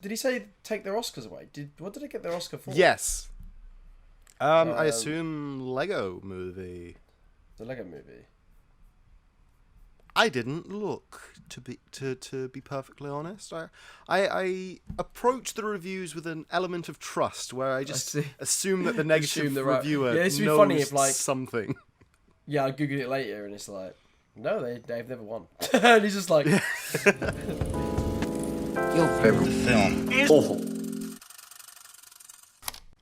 Did he say take their Oscars away? What did they get their Oscar for? Yes. I Um, assume Lego Movie. the Lego Movie. I didn't look to be perfectly honest. I approach the reviews with an element of trust where I I just see. assume that the Assume negative they're right. reviewer Yeah, this would be knows funny if something. yeah, I googled it later and it's like, no, they've never won. And he's just like, Your favorite film is awful.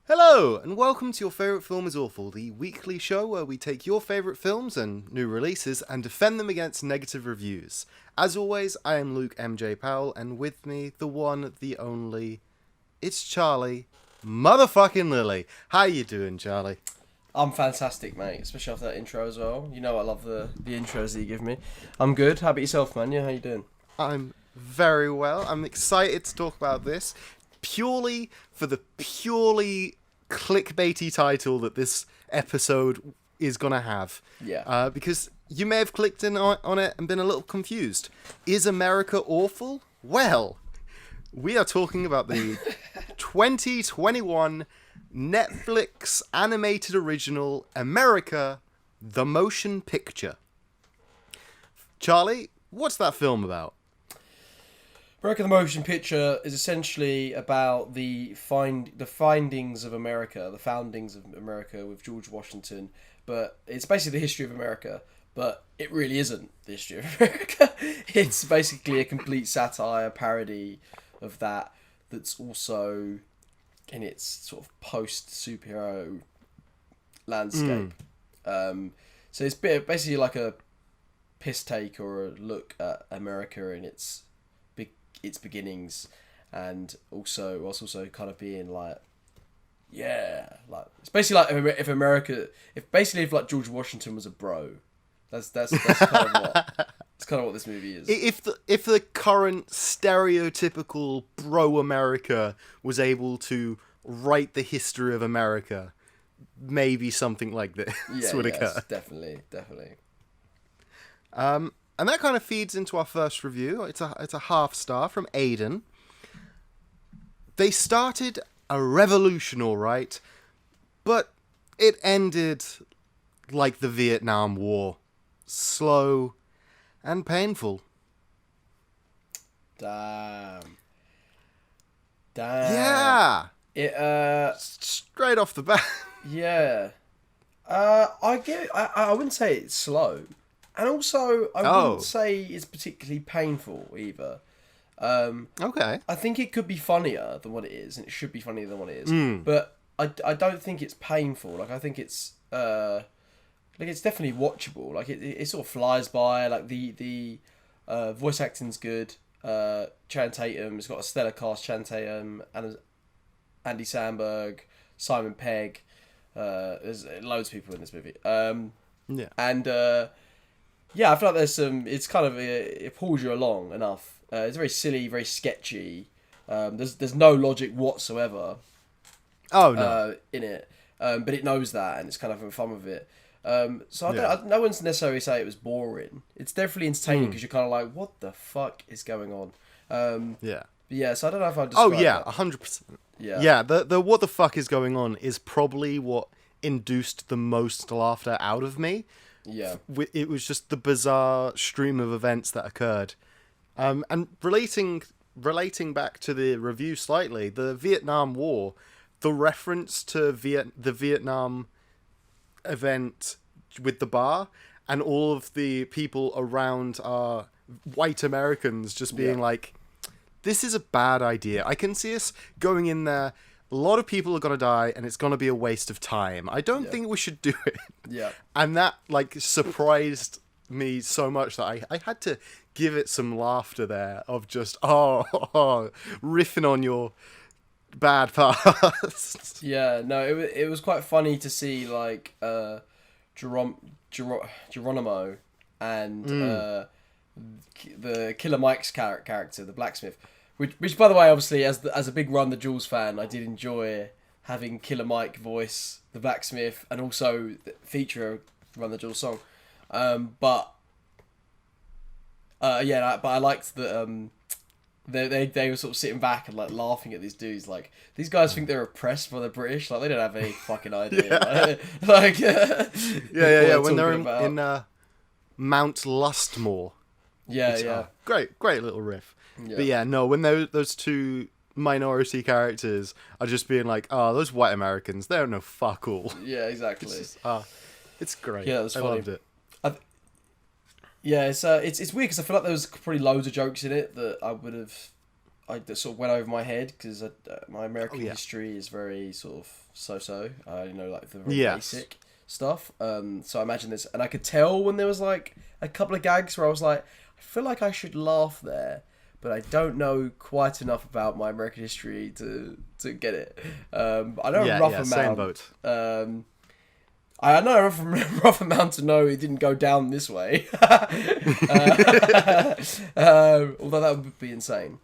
Hello, and welcome to Your Favourite Film is Awful, the weekly show where we take your favourite films and new releases and defend them against negative reviews. As always, I am Luke MJ Powell, and with me, the one, the only, it's Charlie, motherfucking Lily. How you doing, Charlie? I'm fantastic, mate. Especially after that intro as well. You know I love the intros that you give me. I'm good. How about yourself, man? Yeah, how you doing? I'm very well. I'm excited to talk about this, purely for the purely clickbaity title that this episode is gonna have. Yeah. Because you may have clicked in on it and been a little confused. Is America awful? Well, we are talking about the 2021 Netflix animated original America, the Motion Picture. Charlie, what's that film about? America the Motion Picture is essentially about the findings of America, the foundings of America with George Washington, but it's basically the history of America, but it really isn't the history of America. It's basically a complete satire, parody of that, that's also in its sort of post-superhero landscape. So it's basically like a piss take or a look at America and its beginnings, and also also kind of being like, yeah, like it's basically like if like George Washington was a bro. That's kind of what it's kind of what this movie is. If the current stereotypical bro America was able to write the history of America, maybe something like this would occur. Yes, definitely. And that kind of feeds into our first review. It's a half star from Aiden. They started a revolution, all right, but it ended like the Vietnam War. Slow and painful. Damn. Yeah. It Straight off the bat. yeah. I get it. I wouldn't say it's slow. And also, I wouldn't say it's particularly painful either. Okay. I think it could be funnier than what it is, and it should be funnier than what it is. But I don't think it's painful. Like, I think it's it's definitely watchable. Like, it sort of flies by. Like, the voice acting's good. Channing Tatum, it's got a stellar cast. Channing Tatum, Andy Samberg, Simon Pegg. There's loads of people in this movie. Yeah. And yeah, I feel like there's some. It's kind of it pulls you along enough. It's very silly, very sketchy. There's no logic whatsoever. Oh no. In it, but it knows that, and it's kind of having fun with it. So no one's necessarily say it was boring. It's definitely entertaining because you're kind of like, what the fuck is going on? Yeah. Yeah. So I don't know if I. Oh yeah, 100%. Yeah. Yeah. The what the fuck is going on is probably what induced the most laughter out of me. Yeah. It was just the bizarre stream of events that occurred. And relating back to the review slightly, the Vietnam War, the reference to the Vietnam event with the bar, and all of the people around are white Americans just being like, this is a bad idea. I can see us going in there. A lot of people are going to die, and it's going to be a waste of time. I don't think we should do it. Yeah. And that, surprised me so much that I had to give it some laughter there of just, riffing on your bad past. Yeah. No, it was quite funny to see, like, Geronimo and the Killer Mike's character, the blacksmith. Which, by the way, obviously, as a big Run the Jewels fan, I did enjoy having Killer Mike voice the blacksmith and also feature a Run the Jewels song. But I liked that they were sort of sitting back and like laughing at these dudes. Like these guys think they're oppressed by the British. Like they don't have any fucking idea. Like Yeah. When they're in Mount Lustmore. Yeah. Great little riff. Yeah. But yeah, no, when those two minority characters are just being like, oh, those white Americans, they don't know fuck all. Yeah, exactly. It's great. Yeah, that's I funny. loved it. Yeah, it's weird because I feel like there was probably loads of jokes in it that that sort of went over my head because my American history is very sort of so-so. I only know like the very basic stuff. So I imagine this, and I could tell when there was like a couple of gags where I was like, I feel like I should laugh there, but I don't know quite enough about my American history to get it. I know a rough amount. Same boat. I know a rough amount to know it didn't go down this way. Although that would be insane.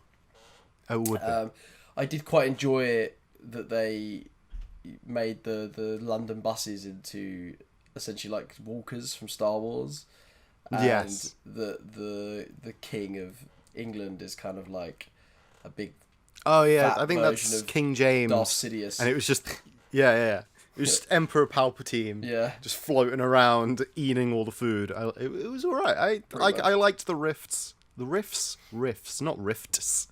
I would. I did quite enjoy it that they made the London buses into essentially like walkers from Star Wars. And yes. The King of England is kind of like a big. Oh yeah, I think that's King James. Darth Sidious. And it was just yeah. It was just Emperor Palpatine, just floating around, eating all the food. It was all right. I liked the riffs, not rifts.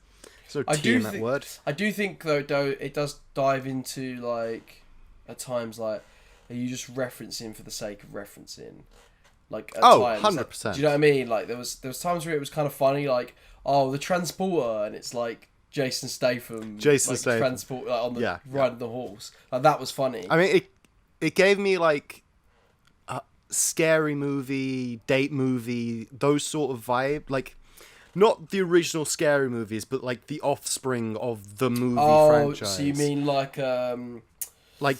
So T in that word. I do think though it does dive into like at times like are you just referencing for the sake of referencing? Like at times, 100%. Do you know what I mean? Like there was times where it was kind of funny, like the transporter, and it's like. Jason Statham transport on the riding the horse. Like that was funny. I mean, it gave me like a scary movie, date movie, those sort of vibe. Like not the original scary movies, but like the offspring of the movie franchise. So you mean like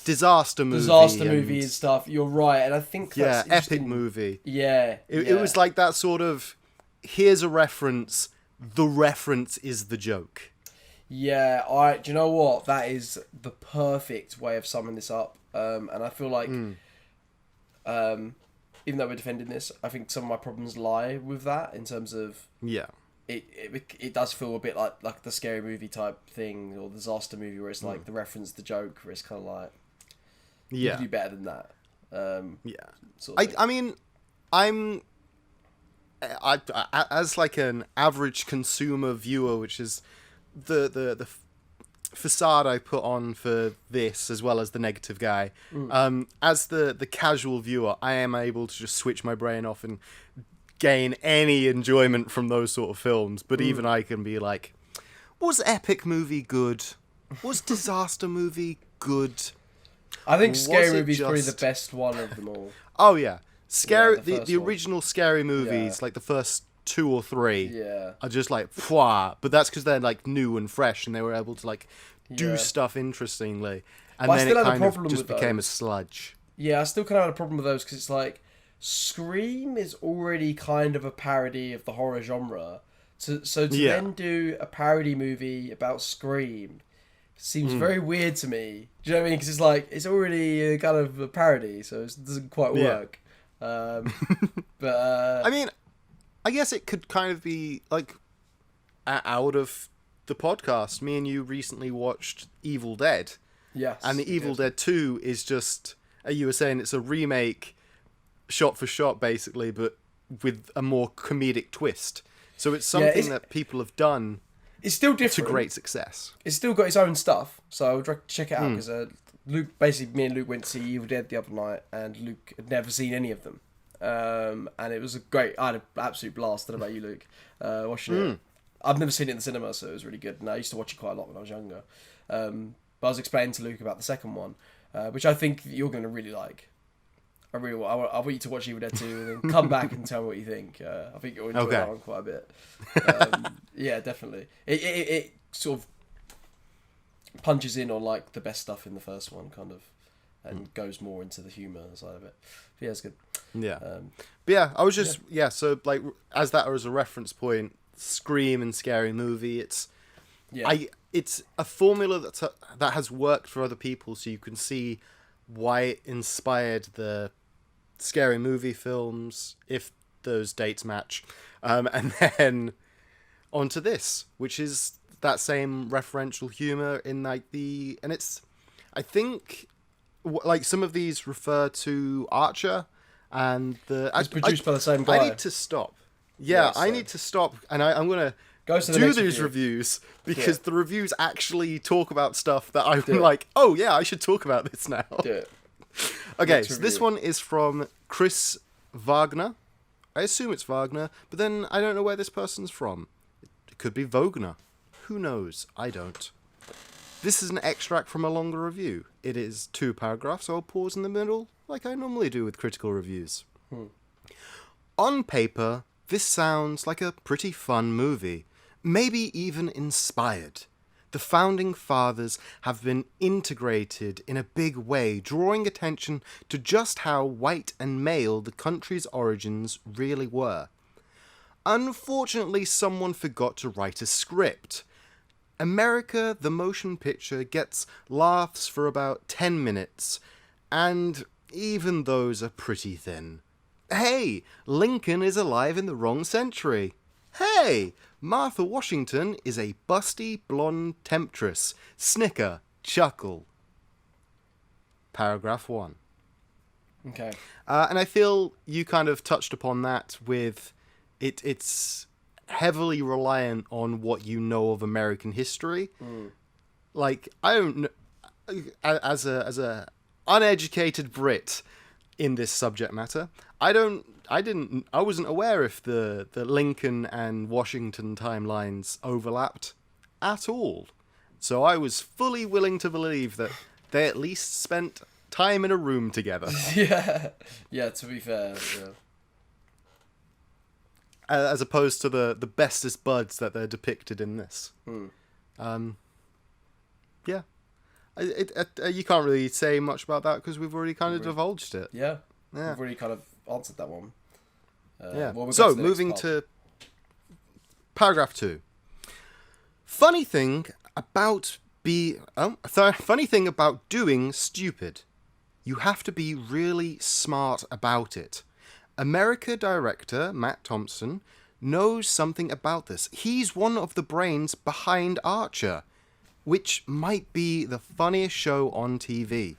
disaster movie and stuff? You're right, and I think that's epic movie. Yeah, it was like that sort of. Here's a reference. The reference is the joke. Yeah, do you know what? That is the perfect way of summing this up. And I feel like, even though we're defending this, I think some of my problems lie with that in terms of it does feel a bit like the scary movie type thing or the disaster movie where it's like the reference, the joke, where it's kind of like you can do better than that. Sort of I mean, I as like an average consumer viewer, which is the facade I put on for this, as well as the negative guy. As the casual viewer, I am able to just switch my brain off and gain any enjoyment from those sort of films. But even I can be like, was epic movie good? Was disaster movie good? I think Scary Movie is probably the best one of them all. Oh yeah, scary. The original Scary movies, like the first 2 or 3, are just like pwah. But that's because they're like new and fresh, and they were able to like do stuff interestingly. And then it kind of just became a sludge. Yeah, I still kind of had a problem with those because it's like Scream is already kind of a parody of the horror genre. So to then do a parody movie about Scream seems very weird to me. Do you know what I mean? Because it's like it's already a kind of a parody, so it doesn't quite work. But I mean, I guess it could kind of be like out of the podcast. Me and you recently watched Evil Dead. Yes. And the Evil Dead 2 is just, you were saying, it's a remake shot for shot basically, but with a more comedic twist. So it's something that people have done. It's still different. To great success. It's still got its own stuff, so I would check it out because me and Luke went to see Evil Dead the other night, and Luke had never seen any of them. And it was I had an absolute blast. I don't know about you, Luke, watching it. I've never seen it in the cinema, so it was really good. And I used to watch it quite a lot when I was younger. But I was explaining to Luke about the second one, which I think you're going to really like. I want you to watch Evil Dead 2 and then come back and tell me what you think. I think you'll enjoy that one quite a bit. Yeah, definitely. It sort of punches in on like the best stuff in the first one, kind of, and goes more into the humour side of it. But yeah, it's good. Yeah. But yeah, I was just so like as a reference point, Scream and Scary Movie, it's a formula that has worked for other people, so you can see why it inspired the Scary Movie films, if those dates match. And then onto this, which is that same referential humor in like and it's, I think, like some of these refer to Archer, and It's produced by the same guy. I need to stop. Yeah, I need to stop, and I'm gonna do these reviews because the reviews actually talk about stuff that I'm like, oh yeah, I should talk about this now. Do it. Okay, so this one is from Chris Wagner. I assume it's Wagner, but then I don't know where this person's from. It could be Wagner. Who knows? I don't. This is an extract from a longer review. It is 2 paragraphs, so I'll pause in the middle, like I normally do with critical reviews. On paper, this sounds like a pretty fun movie, maybe even inspired. The Founding Fathers have been integrated in a big way, drawing attention to just how white and male the country's origins really were. Unfortunately, someone forgot to write a script. America, the motion picture, gets laughs for about 10 minutes, and even those are pretty thin. Hey, Lincoln is alive in the wrong century. Hey, Martha Washington is a busty blonde temptress. Snicker, chuckle. Paragraph 1. Okay. And I feel you kind of touched upon that with it's heavily reliant on what you know of American history. Like, I don't know, as a uneducated Brit in this subject matter, I wasn't aware if the Lincoln and Washington timelines overlapped at all. So I was fully willing to believe that they at least spent time in a room together. Yeah, to be fair, yeah. As opposed to the bestest buds that they're depicted in this. Yeah. You can't really say much about that because we've already kind of divulged it. Yeah. We've already kind of answered that one. Yeah. Well, so, moving to paragraph 2. Funny thing about doing stupid. You have to be really smart about it. America director Matt Thompson knows something about this. He's one of the brains behind Archer, which might be the funniest show on TV.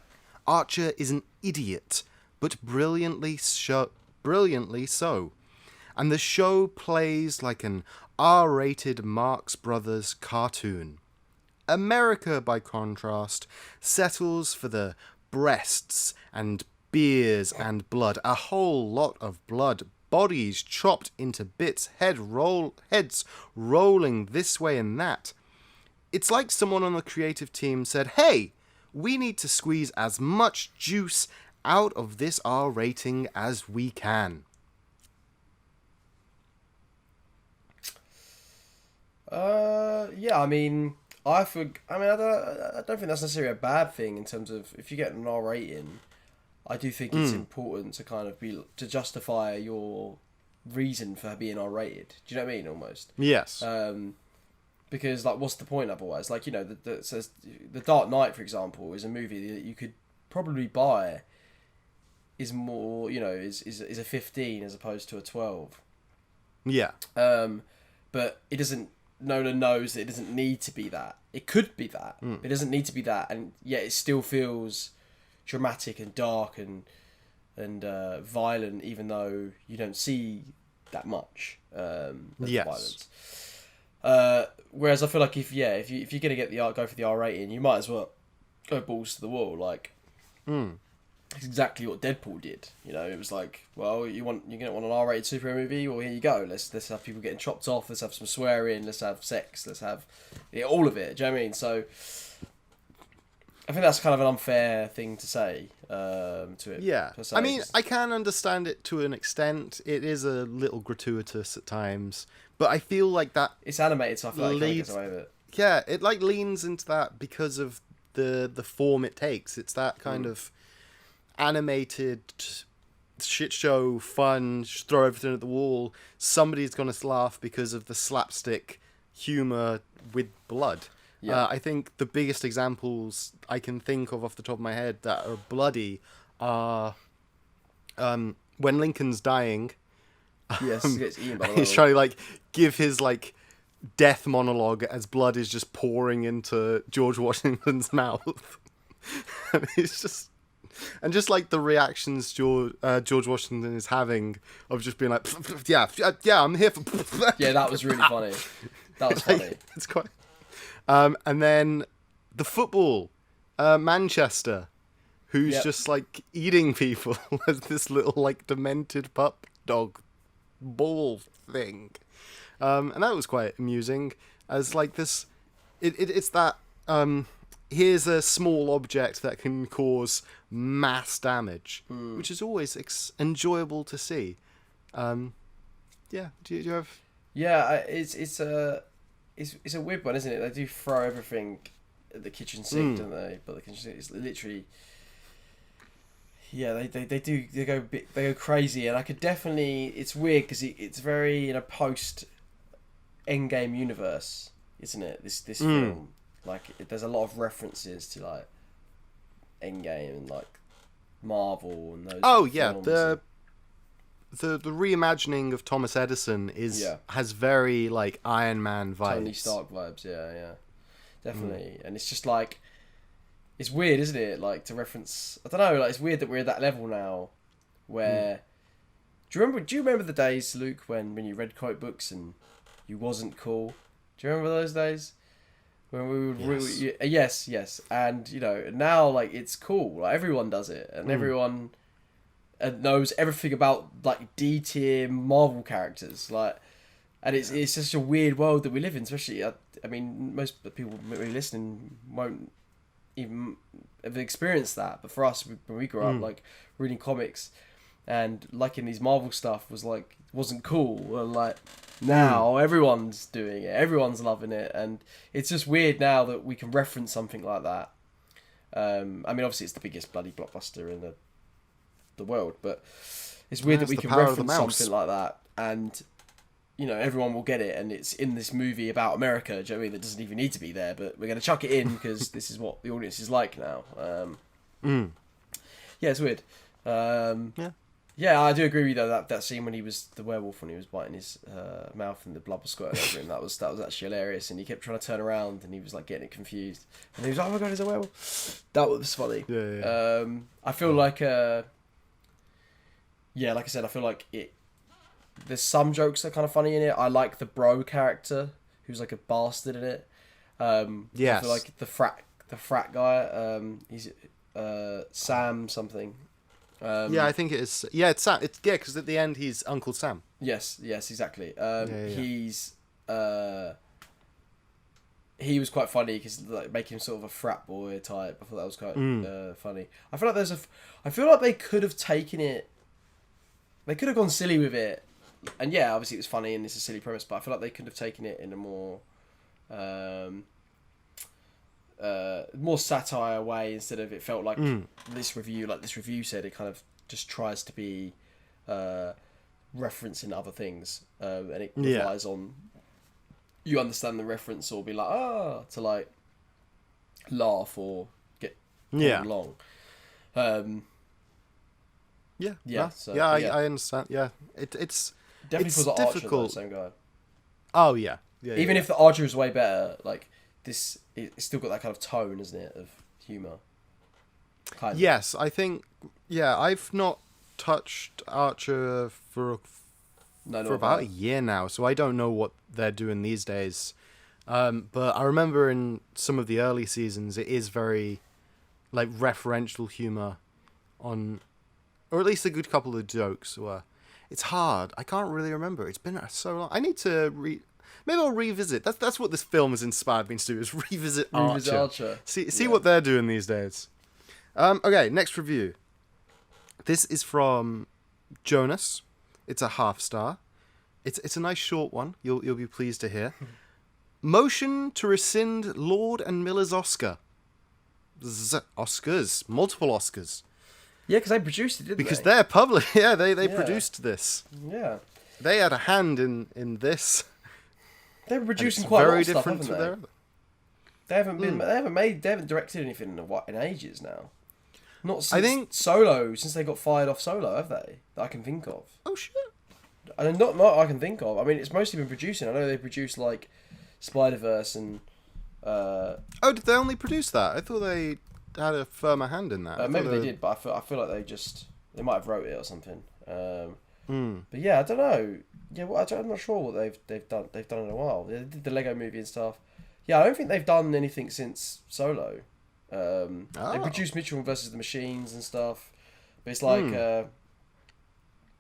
Archer is an idiot, but brilliantly so. And the show plays like an R-rated Marx Brothers cartoon. America, by contrast, settles for the breasts and beers and blood, a whole lot of blood, bodies chopped into bits, heads rolling this way and that. It's like someone on the creative team said, hey, we need to squeeze as much juice out of this R rating as we can. Yeah, I mean, I don't think that's necessarily a bad thing in terms of if you get an R rating. I do think it's important to kind of to justify your reason for being R rated. Do you know what I mean? Almost. Yes. Because like, what's the point otherwise? Like, you know, the Dark Knight, for example, is a movie that you could probably buy. Is more, you know, is a 15 as opposed to a 12. Yeah. But it doesn't. Nolan knows that it doesn't need to be that. It could be that. It doesn't need to be that, and yet it still feels dramatic and dark and violent, even though you don't see that much violence. Whereas I feel like if you're gonna go for the R rating, you might as well go balls to the wall. Like, it's exactly what Deadpool did. You know, it was like, well, you're gonna want an R-rated superhero movie. Well, here you go. Let's have people getting chopped off. Let's have some swearing. Let's have sex. Let's have all of it. Do you know what I mean? So, I think that's kind of an unfair thing to say to it. Yeah, I mean, I can understand it to an extent. It is a little gratuitous at times, but I feel like that it's animated, so I feel like it kind of gets away with it. Yeah, it like leans into that because of the form it takes. It's that kind of animated shit show, fun, throw everything at the wall. Somebody's gonna laugh because of the slapstick humor with blood. Yeah. I think the biggest examples I can think of off the top of my head that are bloody are when Lincoln's dying. Yes, he gets eaten by the he's trying to like give his like death monologue as blood is just pouring into George Washington's mouth. And it's just, and just like the reactions George Washington is having of just being like, yeah, I'm here for. Yeah, that was really funny. That was funny. It's quite. And then the football, Manchester, who's Yep. just like eating people as this little like demented pup dog ball thing. And that was quite amusing as like this, it's that, here's a small object that can cause mass damage, which is always enjoyable to see. Yeah, do you have? Yeah, it's a weird one, isn't it? They do throw everything at the kitchen sink, don't they? But the kitchen sink is literally, yeah, they go crazy, and I could definitely. It's weird because it's very in a post Endgame universe, isn't it? This film, like there's a lot of references to like Endgame and like Marvel and those. Oh yeah, films. the reimagining of Thomas Edison has very like Iron Man vibes. Tony Stark vibes, yeah, definitely. And it's just like, it's weird, isn't it? Like to reference, I don't know. Like it's weird that we're at that level now, where do you remember the days, Luke, when you read comic books and you wasn't cool? Do you remember those days when we would yes, and you know now like it's cool. Like everyone does it, and everyone knows everything about like D tier Marvel characters, like, and it's such a weird world that we live in. Especially, I mean, most people maybe listening won't even have experienced that, but for us, when we grew up, like reading comics and liking these Marvel stuff wasn't cool. And like now, everyone's doing it, everyone's loving it, and it's just weird now that we can reference something like that. I mean, obviously, it's the biggest bloody blockbuster in the world, but it's weird that we can reference something like that, and you know everyone will get it, and it's in this movie about America. Do you know what I mean? That doesn't even need to be there, but we're going to chuck it in because this is what the audience is like now. Yeah, it's weird. Yeah, I do agree with you though. That scene when he was the werewolf, when he was biting his mouth and the blood was squirting over him, that was actually hilarious. And he kept trying to turn around, and he was like getting it confused, and he was like, "Oh my god, he's a werewolf!" That was funny. Yeah. I feel like yeah, like I said, I feel like there's some jokes that are kind of funny in it. I like the bro character, who's like a bastard in it. Yes. I feel like the frat guy. He's Sam something. Yeah, I think it is. Yeah, it's Sam. Because at the end he's Uncle Sam. Yes, exactly. He's he was quite funny because like making him sort of a frat boy type. I thought that was quite funny. I feel like I feel like they could have taken it. They could have gone silly with it, and yeah, obviously it was funny and it's a silly premise. But I feel like they could have taken it in a more satire way instead of it felt like this review said it kind of just tries to be referencing other things and it relies on you understand the reference or be like to like laugh or get along. I understand. Yeah, it's definitely it's feels like difficult. Archer, though, same guy. Oh yeah. Even if the Archer is way better, like this, it's still got that kind of tone, isn't it, of humour? Kind of. Yes, I think. Yeah, I've not touched Archer for about a year now, so I don't know what they're doing these days. But I remember in some of the early seasons, it is very like referential humour on, or at least a good couple of jokes were. It's hard. I can't really remember. It's been so long. I need to maybe I'll revisit. That's what this film has inspired me to do, is revisit Archer. See what they're doing these days. Okay, next review. This is from Jonas. It's a half star. It's a nice short one. You'll be pleased to hear. Motion to rescind Lord and Miller's Oscar. Oscars, multiple Oscars. Yeah, because they produced it, didn't they? Because they're public. Yeah, they produced this. Yeah. They had a hand in this. They've been producing quite a lot of stuff, different haven't they? They haven't directed anything in ages now. Not since Solo, since they got fired off Solo, have they? That I can think of. Oh shit. And not I can think of. I mean, it's mostly been producing. I know they produced like Spider-Verse and Oh, did they only produce that? I thought they had a firmer hand in that. maybe they did, but I feel like they might have wrote it or something. But yeah, I don't know. Yeah, I'm not sure what they've done. They've done in a while. They did the Lego Movie and stuff. Yeah, I don't think they've done anything since Solo. They produced Mitchell versus the Machines and stuff, but it's like,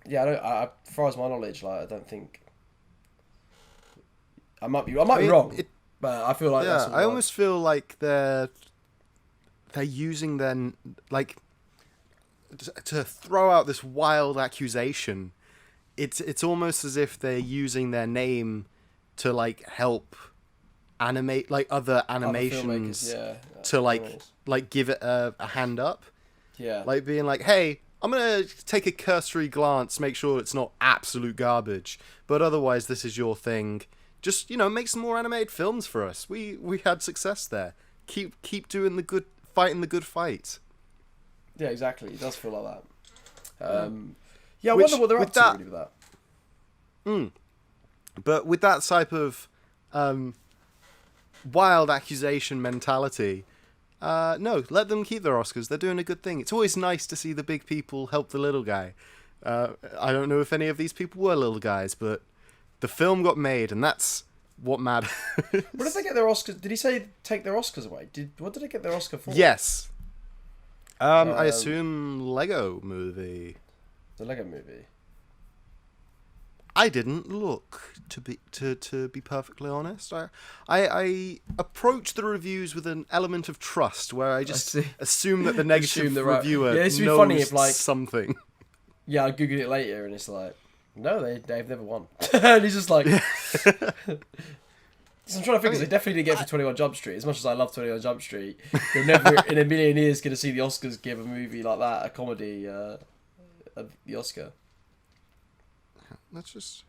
yeah, as far as my knowledge, like I don't think. I might be wrong, but I feel like that's I almost feel like they're using their like to throw out this wild accusation. It's almost as if they're using their name to like help animate like other animations to like give it a hand up. Yeah. Like being like, hey, I'm gonna take a cursory glance, make sure it's not absolute garbage, but otherwise this is your thing. Just, make some more animated films for us. We had success there. Keep doing the good, fighting the good fight. Yeah, exactly. It does feel like that. Yeah, I wonder what they're up to really with that. But with that type of wild accusation mentality, no, let them keep their Oscars. They're doing a good thing. It's always nice to see the big people help the little guy. I don't know if any of these people were little guys, but the film got made, and that's what matters. What did they get their Oscars? Did he say take their Oscars away? What did they get their Oscar for? Yes. I assume Lego Movie. The Lego Movie. I didn't look to be perfectly honest. I approach the reviews with an element of trust, where I just assume that the negative reviewer this would be knows funny if, like, something. Yeah, I googled it later, and it's like, no, they've never won. And he's just like, So I'm trying to think, because they definitely didn't get for 21 Jump Street. As much as I love 21 Jump Street, you're never in a million years going to see the Oscars give a movie like that, a comedy, the Oscar. Let's just...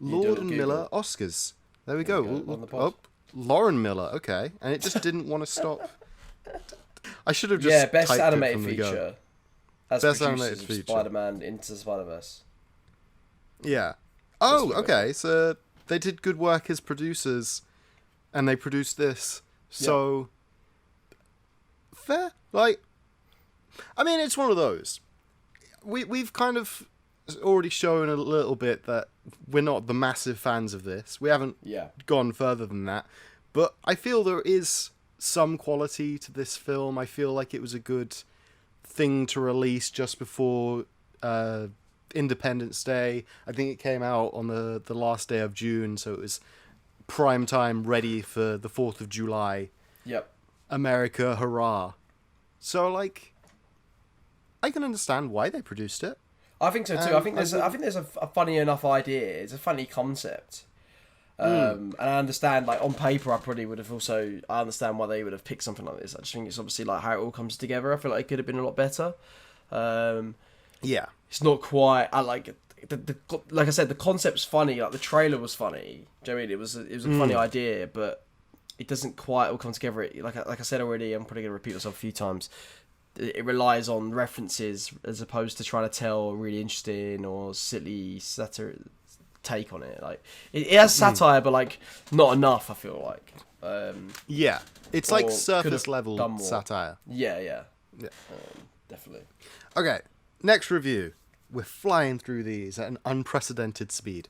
Lord and Miller Oscars. There we go. Lauren Miller, okay. And it just didn't want to stop. I should have just Best typed Animated it from Feature. the go. As Best producers Animated of Feature. Spider-Man Into the Spider-Verse. Yeah. Oh, okay. So they did good work as producers, and they produced this. So fair. Like, I mean, it's one of those. We've kind of already shown a little bit that we're not the massive fans of this. We haven't gone further than that. But I feel there is some quality to this film. I feel like it was a good thing to release just before Independence Day. I think it came out on the last day of June, so it was prime time, ready for the 4th of July. Yep. America, hurrah. So, like, I can understand why they produced it. I think so too. I think there's a funny enough idea. It's a funny concept. And I understand, like, on paper, I understand why they would have picked something like this. I just think it's obviously like how it all comes together. I feel like it could have been a lot better. It's not quite. I like it. Like I said, the concept's funny. Like, the trailer was funny. Do you know what I mean? It was a funny idea, but it doesn't quite all come together. Like I said already, I'm probably gonna repeat myself a few times. It relies on references as opposed to trying to tell a really interesting or silly satire take on it. Like, it has satire, but like not enough. I feel like. It's like surface level satire. Yeah. Definitely. Okay, next review. We're flying through these at an unprecedented speed.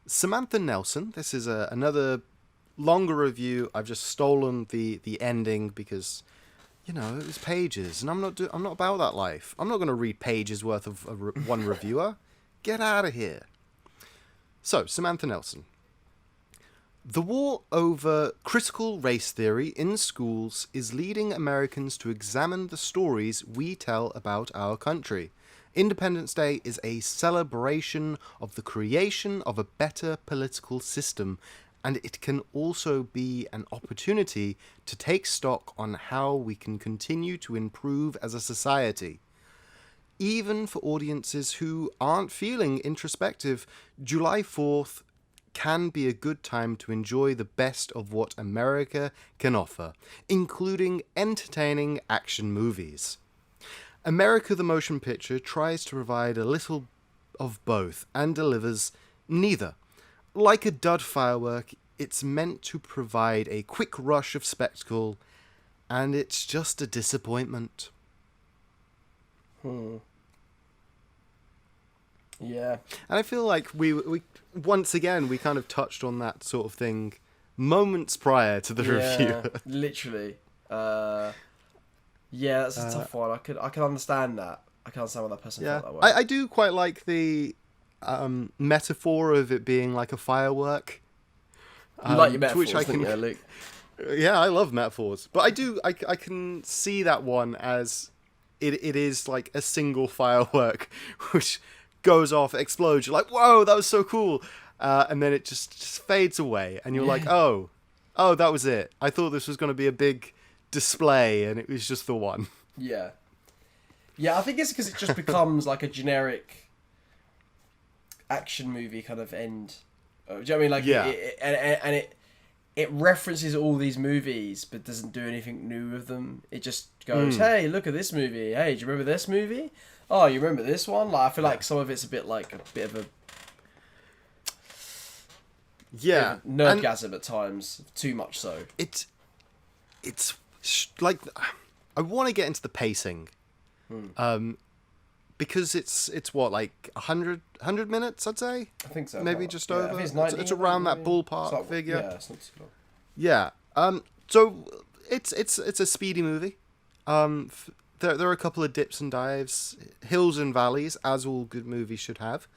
Samantha Nelson. This is another longer review. I've just stolen the ending because, it was pages, and I'm not about that life. I'm not going to read pages worth of one reviewer. Get out of here. So, Samantha Nelson. The war over critical race theory in schools is leading Americans to examine the stories we tell about our country. Independence Day is a celebration of the creation of a better political system, and it can also be an opportunity to take stock on how we can continue to improve as a society. Even for audiences who aren't feeling introspective, July 4th can be a good time to enjoy the best of what America can offer, including entertaining action movies. America the Motion Picture tries to provide a little of both and delivers neither. like a dud firework, it's meant to provide a quick rush of spectacle, and it's just a disappointment. Yeah. And I feel like we once again we kind of touched on that sort of thing moments prior to the review. Literally. Yeah, that's a tough one. I can understand that. I can understand why that person felt that way. I do quite like the metaphor of it being like a firework. You like your metaphors, which I can, don't you, Luke? Yeah, I love metaphors, but I can see that one as it is like a single firework which goes off, explodes. You're like, whoa, that was so cool, and then it just fades away, and you're like, oh, that was it. I thought this was going to be a big display, and it was just the one. Yeah. Yeah, I think it's because it just becomes like a generic action movie kind of end. Do you know what I mean? Like, yeah. It references all these movies, but doesn't do anything new with them. It just goes, hey, look at this movie. Hey, do you remember this movie? Oh, you remember this one? Like, I feel like some of it's a bit of a nerdgasm at times, too much so. It's like, I want to get into the pacing, because it's what, like 100 minutes, I'd say. I think so. Maybe just over. I think it's 90, it's around that maybe. ballpark figure. Yeah, it's not too long. Yeah. So it's a speedy movie. There are a couple of dips and dives, hills and valleys, as all good movies should have.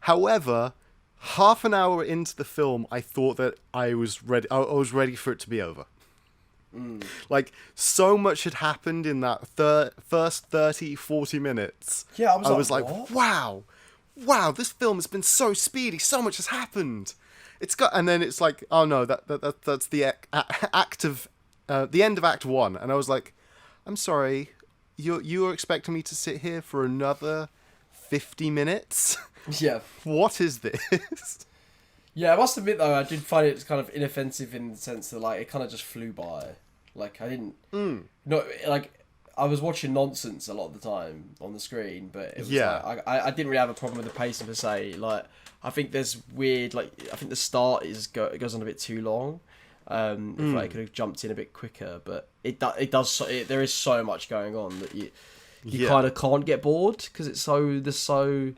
However, half an hour into the film, I thought that I was ready. I was ready for it to be over. Like, so much had happened in that first 30-40 minutes. Yeah, I was like, what? wow, this film has been so speedy. So much has happened. And then it's like, oh no, that's the act of the end of Act 1, and I was like, I'm sorry, you were expecting me to sit here for another 50 minutes? Yeah. What is this? Yeah, I must admit though, I did find it kind of inoffensive in the sense that like it kind of just flew by. Like I didn't, like I was watching nonsense a lot of the time on the screen, but it was like, I didn't really have a problem with the pacing per se. Like I think there's weird, like I think the start goes on a bit too long. If like it could have jumped in a bit quicker, but there is so much going on that you kind of can't get bored because there's so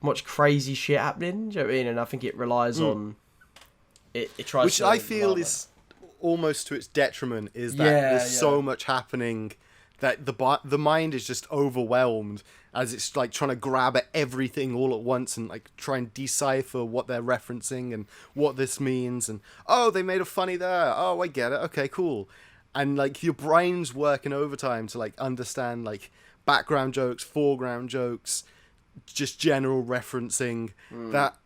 much crazy shit happening. Do you know what I mean? And I think it relies on it tries which to, I feel is almost to its detriment, is that there's so much happening that the mind is just overwhelmed as it's like trying to grab at everything all at once and like try and decipher what they're referencing and what this means, and oh, they made a funny there, oh, I get it, okay, cool. And like your brain's working overtime to like understand like background jokes, foreground jokes, just general referencing. That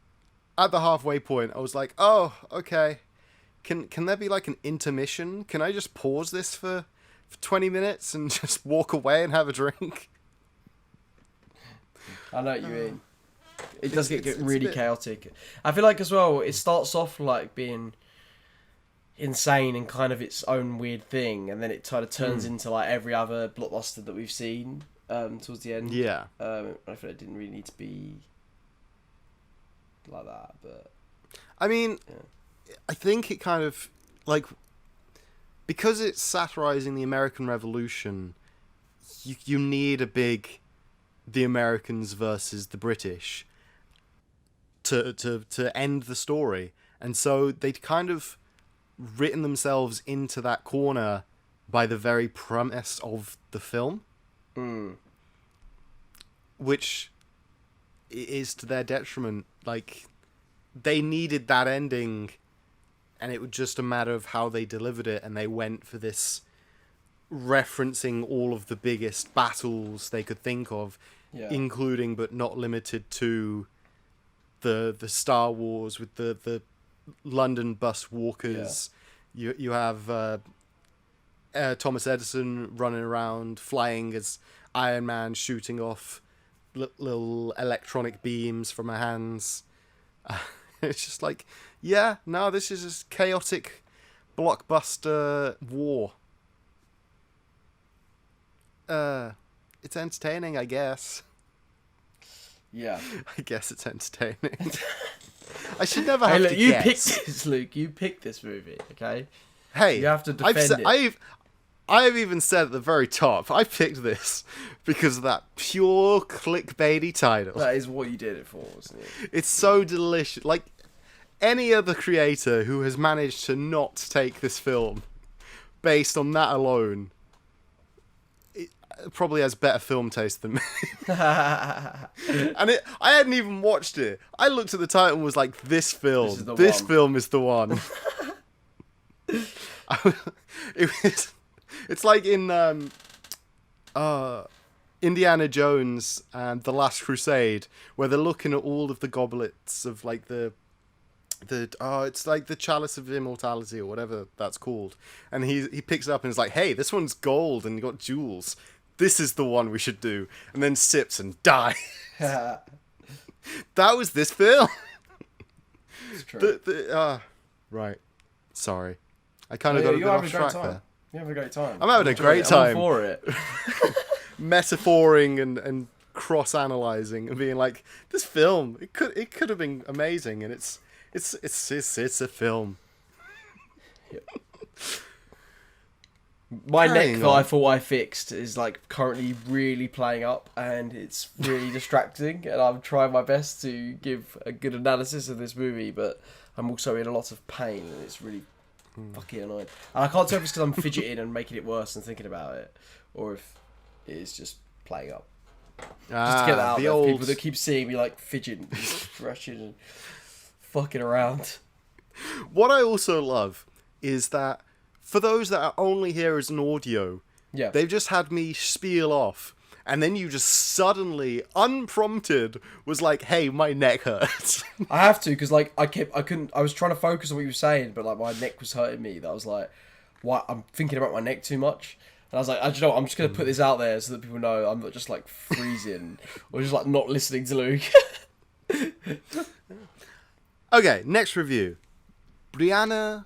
at the halfway point I was like, oh, okay, can there be like an intermission? Can I just pause this for 20 minutes and just walk away and have a drink? I know what you mean. It does get really chaotic. I feel like as well, it starts off like being insane and kind of its own weird thing, and then it kind of turns into like every other blockbuster that we've seen towards the end. Yeah. I feel it didn't really need to be like that, but I mean, I think it kind of like, because it's satirizing the American Revolution, you need a big the Americans versus the British to end the story. And so they'd kind of written themselves into that corner by the very premise of the film. Which is to their detriment. Like, they needed that ending, and it was just a matter of how they delivered it, and they went for this referencing all of the biggest battles they could think of, including but not limited to the Star Wars with the London bus walkers. You have Thomas Edison running around flying as Iron Man, shooting off little electronic beams from her hands. It's just like, this is a chaotic blockbuster war. It's entertaining, I guess. Yeah. I guess it's entertaining. I should never Hey, have look, to you guess. picked this, Luke. You picked this movie, okay? Hey, You have to defend it. I've even said at the very top, I picked this because of that pure clickbaity title. That is what you did it for, wasn't it? It's so delicious. Like, any other creator who has managed to not take this film based on that alone probably has better film taste than me. And I hadn't even watched it. I looked at the title and was like, this film is the one. It's like in Indiana Jones and The Last Crusade, where they're looking at all of the goblets of like it's like the Chalice of Immortality or whatever that's called, and he picks it up and is like, hey, this one's gold and got jewels. This is the one we should do, and then sips and dies. That was this film. It's true. Right. Sorry. I kind of got a bit off track there. You're having a great time. I'm having a great time. I'm all for it. Metaphoring and cross-analyzing and being like, this film, it could have been amazing, and it's a film. Yep. My Carrying neck that on. I thought I fixed is like currently really playing up, and it's really distracting, and I'm trying my best to give a good analysis of this movie, but I'm also in a lot of pain, and it's really fucking annoying. And I can't tell if it's because I'm fidgeting and making it worse and thinking about it, or if it is just playing up. Just to get that out there, people that keep seeing me like fidgeting, stretching, and fucking around. What I also love is that for those that are only here as an audio, Yeah. they've just had me spiel off, and then you just suddenly, unprompted, was like, hey, my neck hurts. I have to, because like I was trying to focus on what you were saying, but like my neck was hurting me. That was like, what? I'm thinking about my neck too much. And I was like, you know what, I'm just going to put this out there so that people know I'm not just like freezing or just like not listening to Luke. Okay, next review. Brianna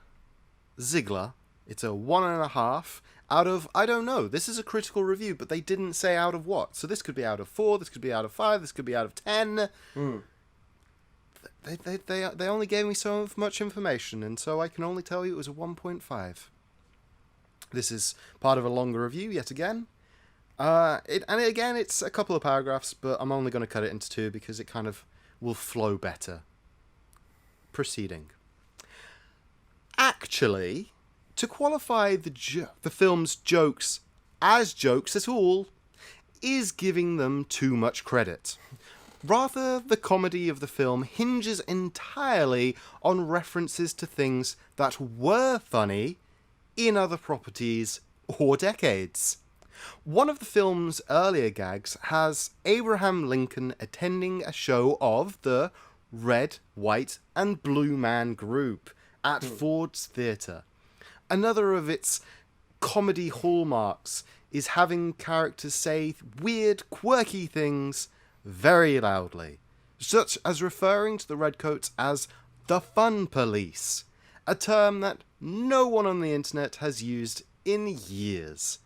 Ziegler. It's a 1.5 out of, I don't know. This is a critical review, but they didn't say out of what. So this could be out of 4, this could be out of 5, this could be out of 10. They only gave me so much information, and so I can only tell you it was a 1.5. This is part of a longer review, yet again. It's a couple of paragraphs, but I'm only going to cut it into 2 because it kind of will flow better. Proceeding. Actually, to qualify the film's jokes as jokes at all is giving them too much credit. Rather, the comedy of the film hinges entirely on references to things that were funny in other properties or decades. One of the film's earlier gags has Abraham Lincoln attending a show of the Red, White and Blue Man Group at Ford's Theatre. Another of its comedy hallmarks is having characters say weird, quirky things very loudly, such as referring to the Redcoats as the Fun Police, a term that no one on the internet has used in years.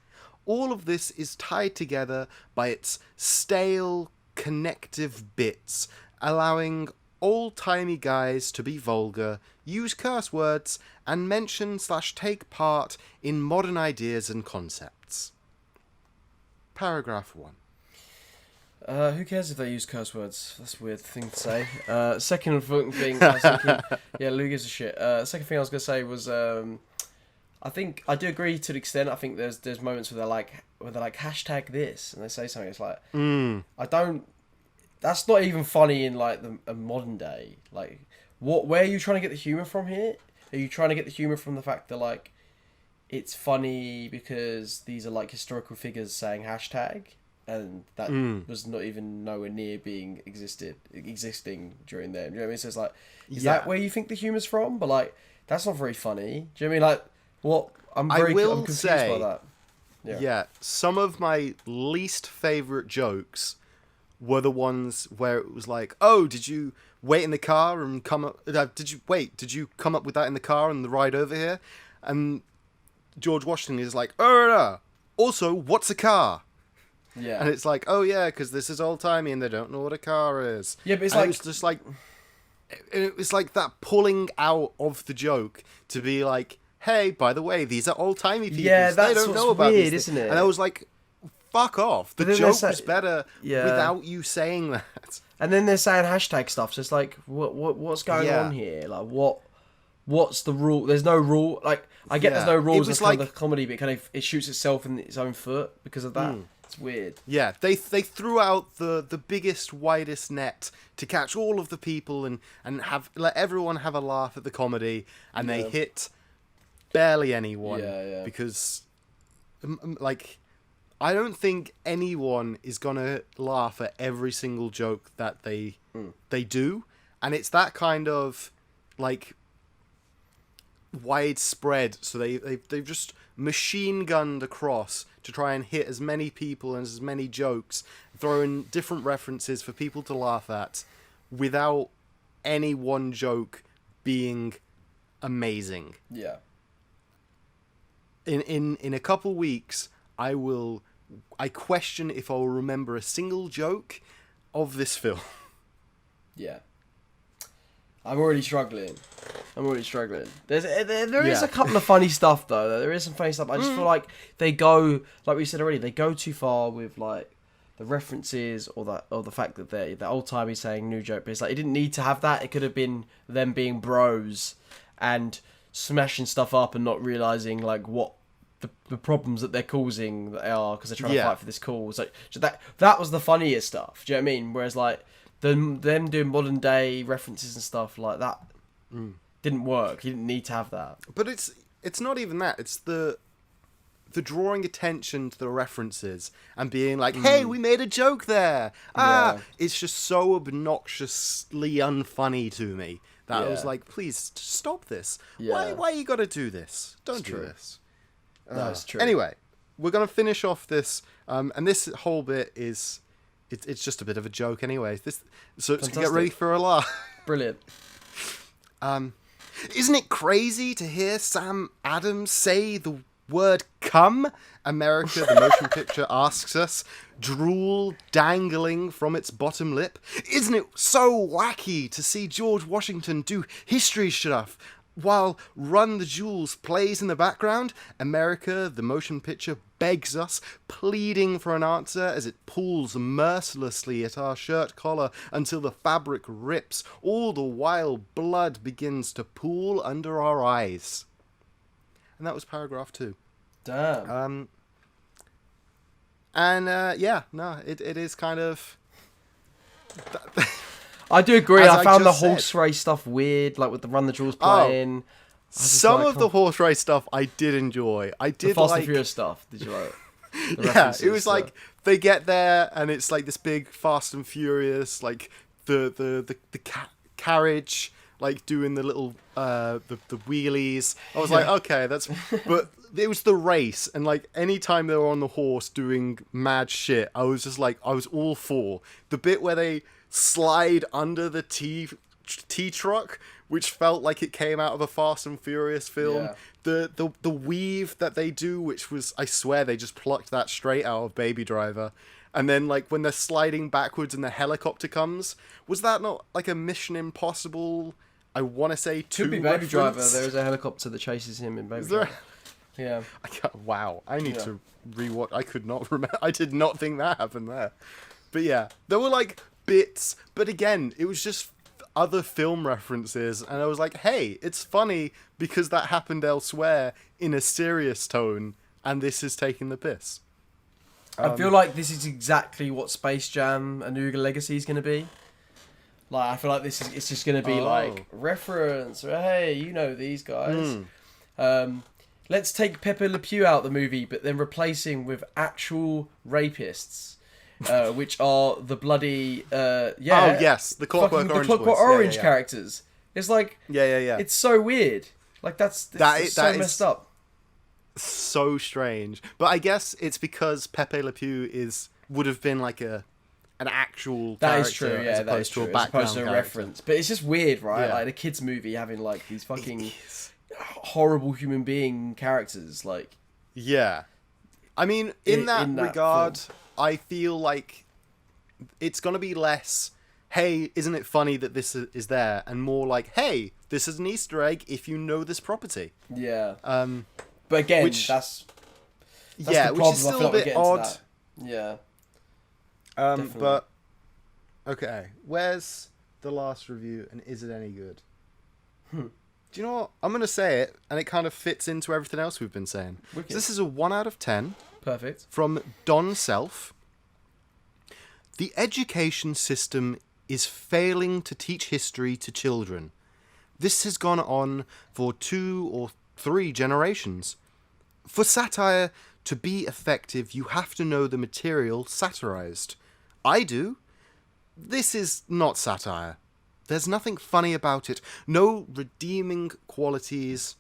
All of this is tied together by its stale, connective bits, allowing old-timey guys to be vulgar, use curse words, and mention/take part in modern ideas and concepts. Paragraph 1. Who cares if they use curse words? That's a weird thing to say. Second thing, I was thinking, yeah, Lou gives a shit. Second thing I was going to say was, I think I do agree to an extent. I think there's moments where they're like hashtag this, and they say something. It's like, I don't. That's not even funny in like a modern day. Like, where are you trying to get the humor from here? Are you trying to get the humor from the fact that like it's funny because these are like historical figures saying hashtag, and that was not even nowhere near being existing during them? Do you know what I mean? So it's like, is that where you think the humor's from? But like, that's not very funny. Do you know what I mean? Like, what? I'm confused by that. Yeah, some of my least favourite jokes were the ones where it was like, oh, did you wait in the car and come up? Did you come up with that in the car and the ride over here? And George Washington is like, oh, no. Also, what's a car? Yeah. And it's like, oh yeah, because this is old timey and they don't know what a car is. Yeah, but it's and like, it's just like, it was like that pulling out of the joke to be like, hey, by the way, these are old-timey people. Yeah, so they that's don't what's know about weird, these things. isn't it? And I was like, fuck off. The But then joke there's was better without you saying that. And then they're saying hashtag stuff, so it's like, what's going on here? Like, what's the rule? There's no rule. Like, I get there's no rules of kind of the comedy, but it shoots itself in its own foot because of that. It's weird. Yeah, they threw out the biggest, widest net to catch all of the people and let everyone have a laugh at the comedy, and they hit barely anyone. Because, like, I don't think anyone is gonna laugh at every single joke that they do, and it's that kind of like widespread. So they've just machine gunned across to try and hit as many people and as many jokes, throwing different references for people to laugh at, without any one joke being amazing. Yeah. In a couple weeks, I question if I'll remember a single joke of this film. Yeah. I'm already struggling. There is a couple of funny stuff though. There is some funny stuff. I just feel like they go, like we said already, they go too far with like the references or the fact that the old timey saying new joke. But it's like it didn't need to have that. It could have been them being bros and smashing stuff up and not realizing like what the problems that they're causing that they are because they're trying to fight for this cause. Like so that was the funniest stuff. Do you know what I mean? Whereas like them doing modern day references and stuff like that didn't work. You didn't need to have that. But it's not even that. It's the drawing attention to the references and being like, hey, we made a joke there. It's just so obnoxiously unfunny to me that I was like, please stop this. Why you gotta do this? Don't do this. No, it's true. Anyway, we're gonna finish off this, and this whole bit is it's just a bit of a joke anyway. So get ready for a laugh. Brilliant. Isn't it crazy to hear Sam Adams say the word "come"? America, the motion picture, asks us, drool dangling from its bottom lip. Isn't it so wacky to see George Washington do history stuff while Run the Jewels plays in the background? America, the motion picture, begs us, pleading for an answer as it pulls mercilessly at our shirt collar until the fabric rips, all the while blood begins to pool under our eyes. And that was paragraph 2. Damn. It is kind of... I do agree. As I found the just said. horse race stuff weird, like with the Run the Jewels playing. Some of the horse race stuff I did enjoy. I did the Fast like... and Furious stuff. Did you like? Yeah, it was like they get there and it's like this big Fast and Furious, like the carriage, like doing the little the wheelies. I was like, okay, that's. But it was the race, and like anytime they were on the horse doing mad shit, I was just like, I was all for the bit where they slide under the T truck, which felt like it came out of a Fast and Furious film. Yeah. The weave that they do, which was, I swear they just plucked that straight out of Baby Driver. And then like when they're sliding backwards and the helicopter comes, was that not like a Mission Impossible, I want to say, 2 Could be Baby reference? Driver. There is a helicopter that chases him in Baby Driver. Yeah. Wow, I need to rewatch. I could not remember. I did not think that happened there. But yeah, there were like bits, but again, it was just other film references, and I was like, hey, it's funny because that happened elsewhere in a serious tone, and this is taking the piss. I feel like this is exactly what Space Jam: A New Legacy is going to be. Like, I feel like it's just going to be like reference, or hey, you know these guys. Let's take Pepe Le Pew out of the movie, but then replacing with actual rapists. Which are the bloody the Clockwork Orange, Orange characters. It's like yeah. It's so weird. Like that's so messed up. So strange. But I guess it's because Pepe Le Pew would have been like an actual that character is true. Yeah, as that opposed is true. to a background as opposed to a character. reference. But it's just weird, right? Yeah. Like a kids movie having like these fucking horrible human being characters. Like yeah, I mean, in that regard. film. I feel like it's going to be less hey, isn't it funny that this is there? And more like, hey, this is an Easter egg if you know this property. Yeah. But again, which- that's yeah, the which problem. is still I feel a like we're bit getting to odd. that. Yeah. Definitely. But okay, where's the last review, and is it any good? Do you know what? I'm gonna say it, and it kind of fits into everything else we've been saying. Wicked. This is a 1 out of 10 Perfect. from Don Self. The education system is failing to teach history to children. This has gone on for 2 or 3 generations. For satire to be effective, you have to know the material satirized. I do. This is not satire. There's nothing funny about it. No redeeming qualities.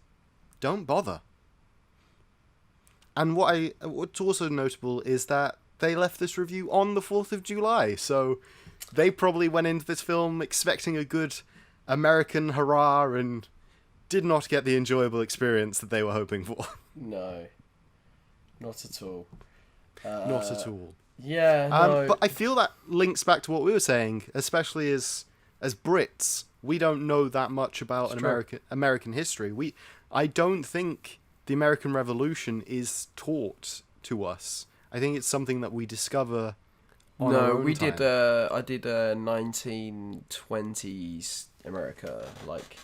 Don't bother. And what's also notable is that they left this review on the 4th of July, so they probably went into this film expecting a good American hurrah and did not get the enjoyable experience that they were hoping for. No. Not at all. Not at all. Yeah, no. But I feel that links back to what we were saying, especially as Brits. We don't know that much about American history. I don't think the American Revolution is taught to us. I think it's something that we discover on our own time. I did 1920s America, like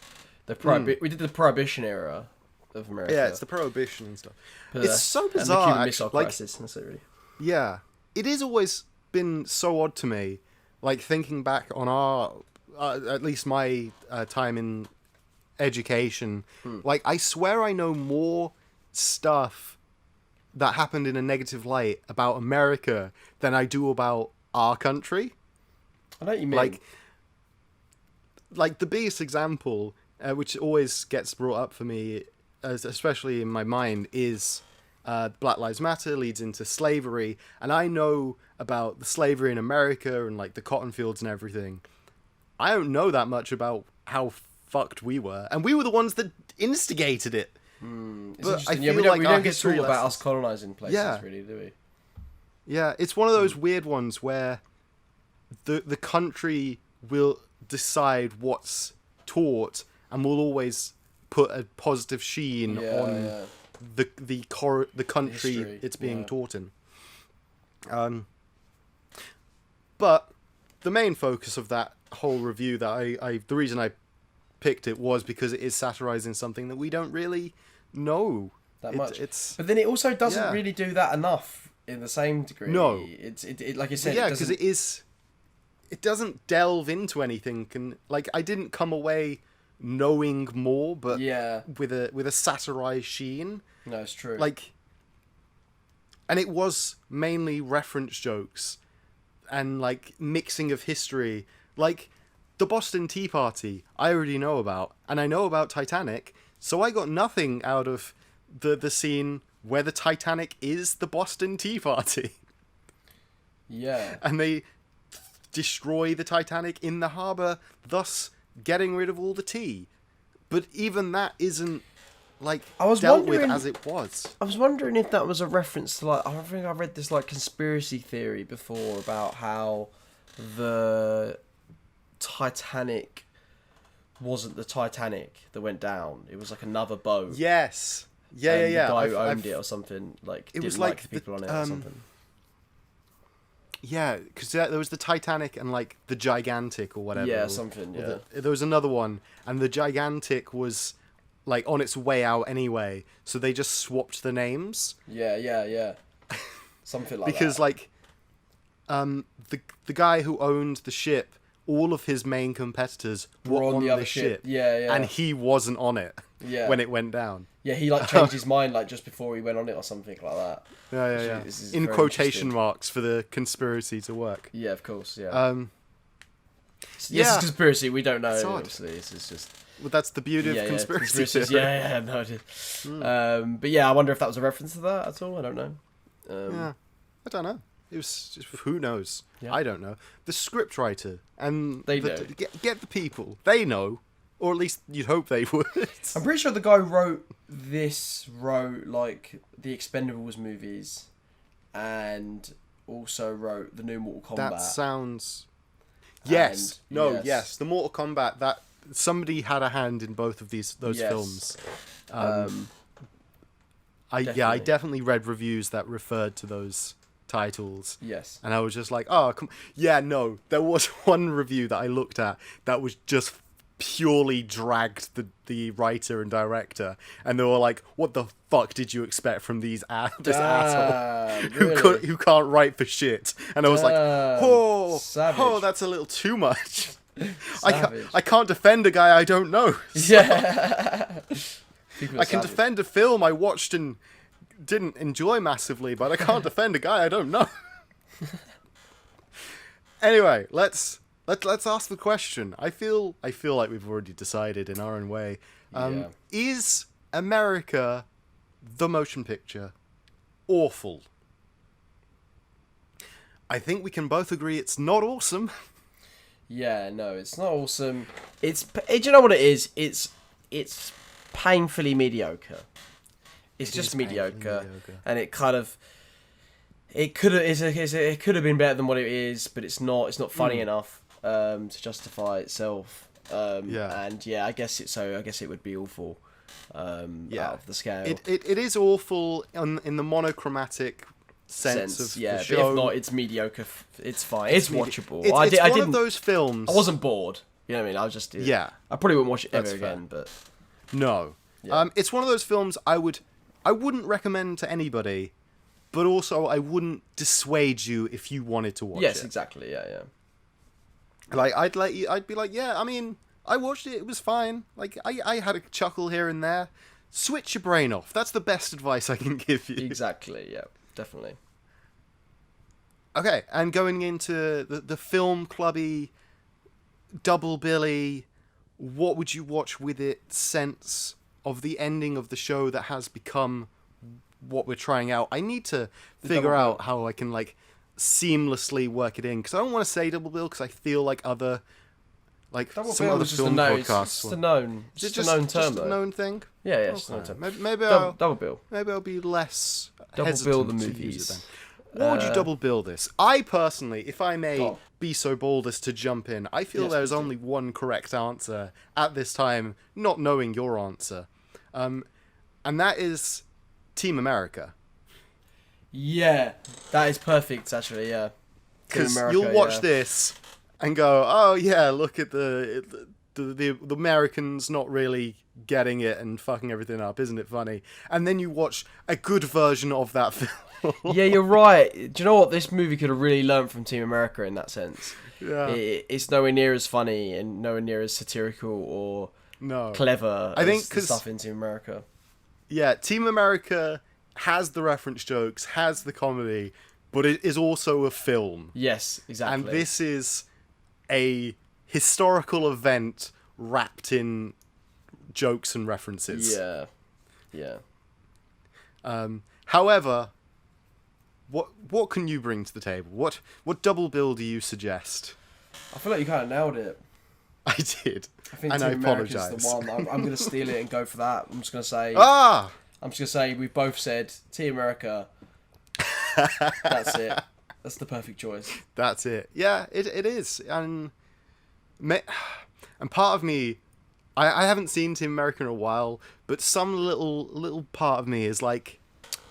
we did the Prohibition era of America. Yeah, it's the Prohibition and stuff. But It's so and the bizarre. Cuban Missile actually. Crisis, necessarily. Yeah, it has always been so odd to me, like thinking back on our, at least my time in education. Like, I swear I know more stuff that happened in a negative light about America than I do about our country. I know what you mean. Like the biggest example, which always gets brought up for me, especially in my mind, is Black Lives Matter leads into slavery, and I know about the slavery in America and like the cotton fields and everything. I don't know that much about how fucked we were, and we were the ones that instigated it. It's But I interesting. Yeah, feel we like don't our get history taught about us lessons- colonising places, Yeah. really, do we? Yeah, it's one of those weird ones where the country will decide what's taught and will always put a positive sheen on the country History, it's being yeah. taught in. But the main focus of that whole review, that the reason I picked it was because it is satirizing something that we don't really know That much. It's But then it also doesn't Yeah. really do that enough in the same degree. No. It like you said. yeah, it because doesn't- it doesn't delve into anything. And like, I didn't come away knowing more, but Yeah. with a satirized sheen. No, it's true. Like, and it was mainly reference jokes and like mixing of history. Like the Boston Tea Party, I already know about, and I know about Titanic, so I got nothing out of the scene where the Titanic is the Boston Tea Party. yeah. And they destroy the Titanic in the harbour, thus getting rid of all the tea. But even that isn't like I was dealt with wondering- as it was. I was wondering if that was a reference to like, I think I read this like conspiracy theory before about how the Titanic wasn't the Titanic that went down. It was like another boat. Yes. Yeah, and yeah. The guy I've- who owned I've- it or something, like, It didn't was like like the people the, on it or something. Yeah, because there was the Titanic and like the Gigantic or whatever. Yeah, or- something, or yeah. there was another one, and the Gigantic was like on its way out anyway, so they just swapped the names. Yeah. Something like Because that. like the guy who owned the ship, all of his main competitors were on the the other ship. ship. Yeah. And he wasn't on it Yeah. when it went down. Yeah, he like changed his mind like just before he went on it or something like that. Yeah. This is In very quotation interesting. marks for the conspiracy to work. Yeah, of course, yeah. Yes, yeah. it's conspiracy, we don't know, It's odd. obviously. It's just... Well, that's the beauty Yeah, of conspiracy. conspiracies. theory. Yeah, no, I did. But yeah, I wonder if that was a reference to that at all. I don't know. Yeah, I don't know. It was just, who knows? Yeah. I don't know. The scriptwriter and They the, know. Get the people. They know, or at least you'd hope they would. I'm pretty sure the guy who wrote like the Expendables movies, and also wrote the new Mortal Kombat. That sounds. Yes. And, No. Yes. The Mortal Kombat. That somebody had a hand in both of those Yes. films. I Definitely. definitely read reviews that referred to those titles. Yes. And I was just like, oh, yeah, no. There was one review that I looked at that was just purely dragged the writer and director, and they were like, what the fuck did you expect from this asshole Really? who can't write for shit? And I was like, oh, Savage. that's a little too much. Savage. I can't defend a guy I don't know. Yeah. People are I can savage. defend a film I watched and didn't enjoy massively, but I can't defend a guy I don't know. Anyway, let's ask the question. I feel like we've already decided in our own way. Yeah. Is America the motion picture awful? I think we can both agree it's not awesome. Yeah, no, it's not awesome. Do you know what it is? It's painfully mediocre. It's just mediocre, and it kind of it could have been better than what it is, but it's not. It's not funny enough to justify itself. And yeah, I guess it would be awful. Out of the scale. It is awful in the monochromatic sense of yeah, the but show. if not, it's mediocre. It's fine. It's watchable. It's I one didn't. of those films. I wasn't bored. You know what I mean? I was just. Yeah. I probably wouldn't watch it ever That's fair. again, but. No. Yeah. It's one of those films I wouldn't recommend to anybody, but also I wouldn't dissuade you if you wanted to watch it. Yes, exactly. Yeah. Like I'd be like, yeah, I mean, I watched it, it was fine. Like I had a chuckle here and there. Switch your brain off. That's the best advice I can give you. Exactly. Yeah. Definitely. Okay, and going into the film clubby, double billy, what would you watch with it sense of the ending of the show that has become what we're trying out? I need to figure out how I can like seamlessly work it in, because I don't want to say double bill because I feel like other Double some bill other is just a film known. podcasts. It's just a known. Is it Just a known term. just a though. known thing? Yeah, it's a known Okay. term. Maybe Double bill. Maybe I'll be less Double hesitant bill the to use movies. it then. What would you double bill this? I personally, if I may Oh. be so bold as to jump in, I feel Yes, there's please do. only one correct answer at this time, not knowing your answer. And that is Team America. Yeah, that is perfect. Actually, yeah. Team Because America, you'll watch yeah. this and go, oh yeah, look at the Americans not really getting it and fucking everything up, isn't it funny? And then you watch a good version of that film. Yeah, you're right. Do you know what? This movie could have really learned from Team America in that sense. Yeah. It's nowhere near as funny and nowhere near as satirical or No. clever I think as the 'cause- stuff in Team America. Yeah, Team America has the reference jokes, has the comedy, but it is also a film. Yes, exactly. And this is a historical event wrapped in jokes and references. Yeah. However, what can you bring to the table? What double bill do you suggest? I feel like you kind of nailed it. I did. I think and Team I America's apologise. the one. I'm going to steal it and go for that. I'm just going to say. Ah! I'm just going to say we've both said Team America. That's it. That's the perfect choice. That's it. Yeah, it is. And part of me, I haven't seen Team America in a while, but some little part of me is like,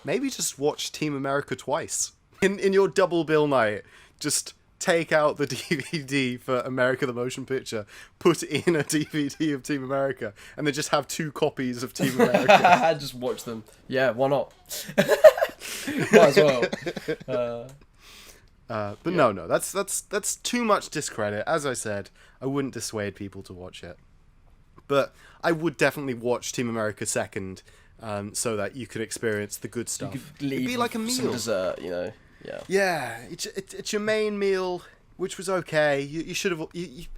maybe just watch Team America twice. In your double bill night, just take out the DVD for America the Motion Picture, put in a DVD of Team America, and then just have 2 copies of Team America. Just watch them. Yeah, why not? Might as well. But no, that's too much discredit. As I said, I wouldn't dissuade people to watch it. But I would definitely watch Team America second, so that you could experience the good stuff. You could leave It'd be like a some meal. dessert, you know. Yeah. Yeah, it's your main meal, which was okay. You should have,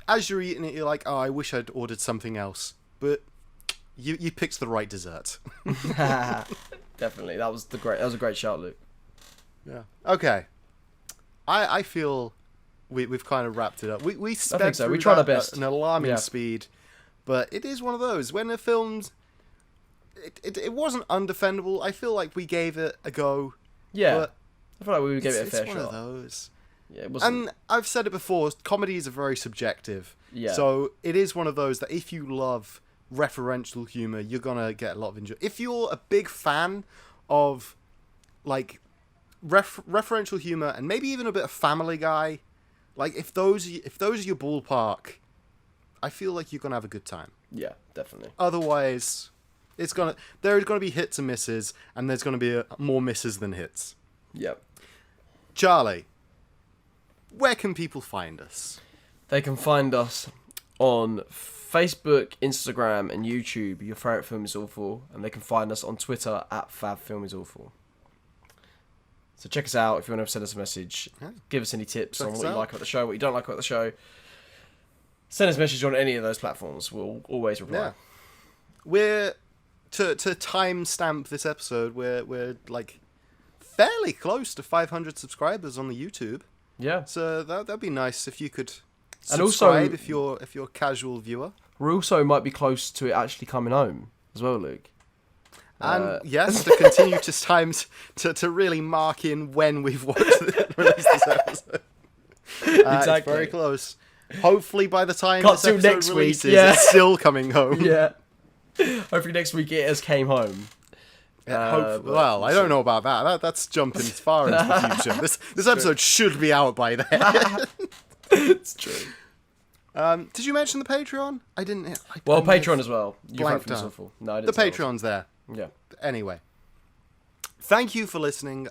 as you're eating it, you're like, oh, I wish I'd ordered something else. But you picked the right dessert. Definitely. That was a great shout, Luke. Yeah. Okay. I feel we've kind of wrapped it up. We sped think so. through We tried that our best. at an alarming Yeah. speed, but it is one of those when a film's it wasn't undefendable. I feel like we gave it a go. Yeah. but I feel like we would give it a fair it's one shot. of those. Yeah, it wasn't. And I've said it before, comedies are very subjective. Yeah. So it is one of those that if you love referential humor, you're gonna get a lot of enjoy. If you're a big fan of like referential humor and maybe even a bit of Family Guy, like if those are your ballpark, I feel like you're gonna have a good time. Yeah, definitely. Otherwise, there are gonna be hits and misses, and there's gonna be more misses than hits. Yep. Charlie, where can people find us? They can find us on Facebook, Instagram, and YouTube. Your favourite film is awful, and they can find us on Twitter at FabFilmIsAwful. So check us out if you want to send us a message. Yeah. Give us any tips Check on us what you out. like about the show, what you don't like about the show. Send us a message on any of those platforms. We'll always reply. Yeah. We're to timestamp this episode. We're like fairly close to 500 subscribers on the YouTube. Yeah. So that'd be nice if you could And also- subscribe if you're a casual viewer. We also might be close to it actually coming home as well, Luke. And yes, to continue to really mark in when we've released this episode. Exactly. It's very close. Hopefully by the time Cut this till episode next week, releases, yeah. it's still coming home. Yeah. Hopefully next week it has came home. But Well, I don't know about that. That's jumping as far into the future. This episode should be out by then. It's true. Did you mention the Patreon? I didn't. Well, I may have Patreon as well. Your blanked favourite film is out. awful. No, I The didn't say that. Patreon's there. Yeah. Anyway, thank you for listening.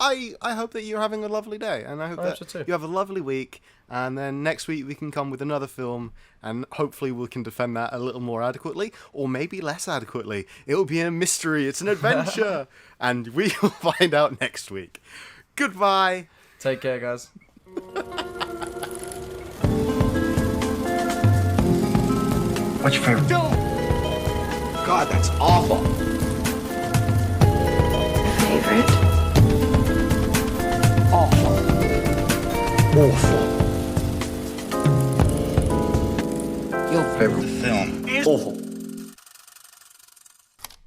I hope that you're having a lovely day, and I hope I that hope so too. you have a lovely week. And then next week we can come with another film, and hopefully we can defend that a little more adequately, or maybe less adequately. It'll be a mystery. It's an adventure, and we will find out next week. Goodbye. Take care, guys. What's your favorite film? God, that's awful. Favorite? Awful. Awful. Your favorite film? Awful.